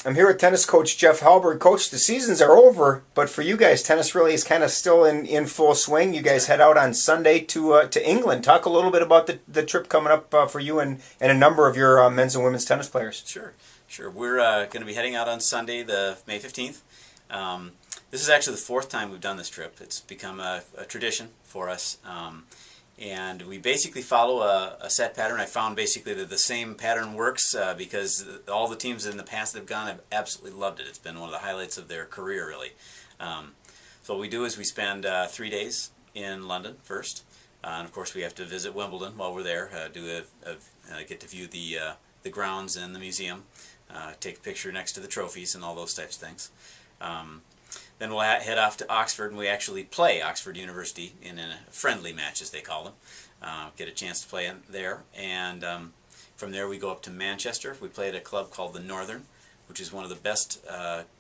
I'm here with tennis coach Jeff Halberg. Coach, the seasons are over, but for you guys, tennis really is kind of still in full swing. You guys head out on Sunday to England. Talk a little bit about the trip coming up for you and a number of your men's and women's tennis players. Sure. We're going to be heading out on Sunday, the May 15th. This is actually the fourth time we've done this trip. It's become a tradition for us. And we basically follow a set pattern. I found basically that the same pattern works because all the teams in the past that have gone have absolutely loved it. It's been one of the highlights of their career, really. So what we do is we spend 3 days in London first. And of course we have to visit Wimbledon while we're there, get to view the grounds and the museum, take a picture next to the trophies and all those types of things. Then we'll head off to Oxford, and we actually play Oxford University in a friendly match, as they call them. Get a chance to play there. And from there we go up to Manchester. We play at a club called the Northern, which is one of the best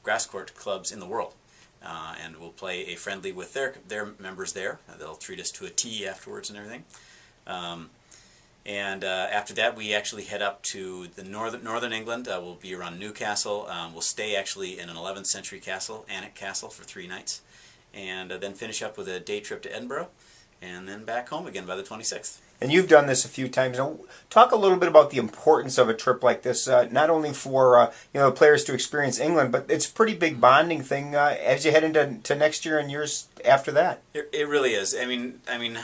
grass court clubs in the world. And we'll play a friendly with their members there. They'll treat us to a tea afterwards and everything. After that, we actually head up to the northern England. We'll be around Newcastle. We'll stay actually in an 11th century castle, Alnwick Castle, for 3 nights, and then finish up with a day trip to Edinburgh, and then back home again by the 26th. And you've done this a few times. Now, talk a little bit about the importance of a trip like this, not only for players to experience England, but it's a pretty big bonding thing as you head into next year and years after that. It really is. I mean.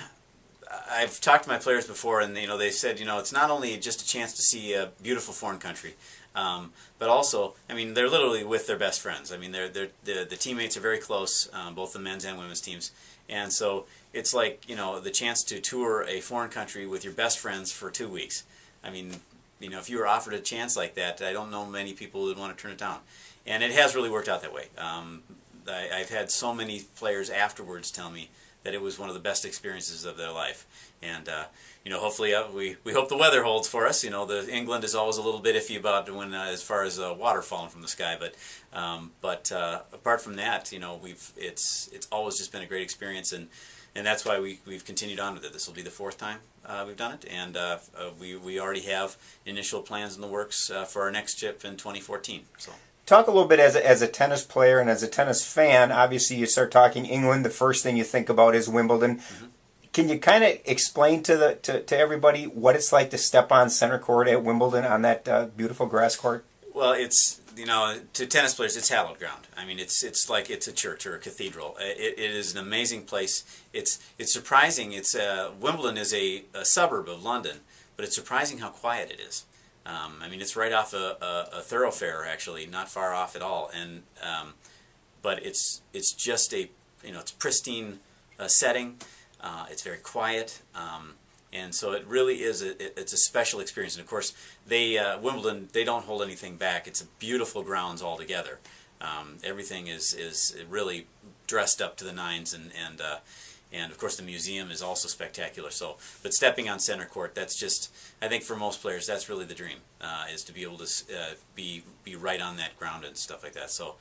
I've talked to my players before, and they said, it's not only just a chance to see a beautiful foreign country, but also, they're literally with their best friends. The teammates are very close, both the men's and women's teams, and so it's like the chance to tour a foreign country with your best friends for 2 weeks. If you were offered a chance like that, I don't know many people who would want to turn it down, and it has really worked out that way. I've had so many players afterwards tell me that it was one of the best experiences of their life, and hopefully we hope the weather holds for us. The England is always a little bit iffy about when as far as water falling from the sky, but apart from that, it's always just been a great experience, and that's why we've continued on with it. This will be the 4th time we've done it, and we already have initial plans in the works for our next trip in 2014. So. Talk a little bit as a tennis player and as a tennis fan. Obviously, you start talking England, the first thing you think about is Wimbledon. Mm-hmm. Can you kind of explain to everybody what it's like to step on center court at Wimbledon on that beautiful grass court? Well, it's to tennis players, it's hallowed ground. It's like it's a church or a cathedral. It is an amazing place. It's surprising. Wimbledon is a suburb of London, but it's surprising how quiet it is. It's right off a thoroughfare, actually, not far off at all, and but it's just it's pristine setting. It's very quiet, and so it really is it's a special experience. And of course, Wimbledon, they don't hold anything back. It's a beautiful grounds altogether. Everything is really dressed up to the nines, and of course the museum is also spectacular. So, but stepping on center court, that's just, I think for most players, that's really the dream, is to be able to be right on that ground and stuff like that. So,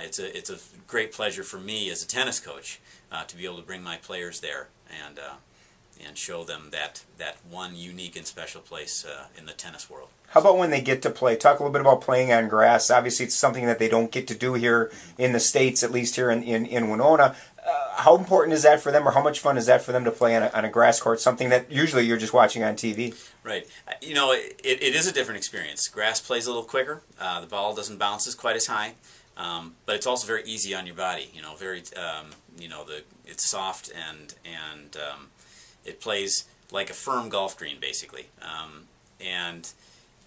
it's a great pleasure for me as a tennis coach to be able to bring my players there and show them that one unique and special place in the tennis world. How about when they get to play? Talk a little bit about playing on grass. Obviously, it's something that they don't get to do here in the States, at least here in Winona. How important is that for them, or how much fun is that for them to play on a grass court, something that usually you're just watching on TV? Right. It is a different experience. Grass plays a little quicker. The ball doesn't bounce as quite as high, but it's also very easy on your body. It's soft and it plays like a firm golf green, basically. And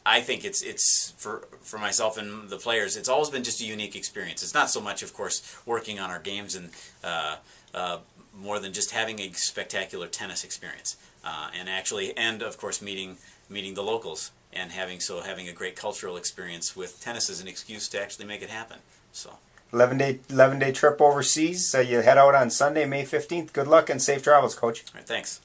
I think it's for myself and the players, it's always been just a unique experience. It's not so much, of course, working on our games and more than just having a spectacular tennis experience, and of course meeting the locals and having a great cultural experience with tennis as an excuse to actually make it happen. So 11-day trip overseas. You head out on Sunday, May 15th. Good luck and safe travels, Coach. All right, thanks.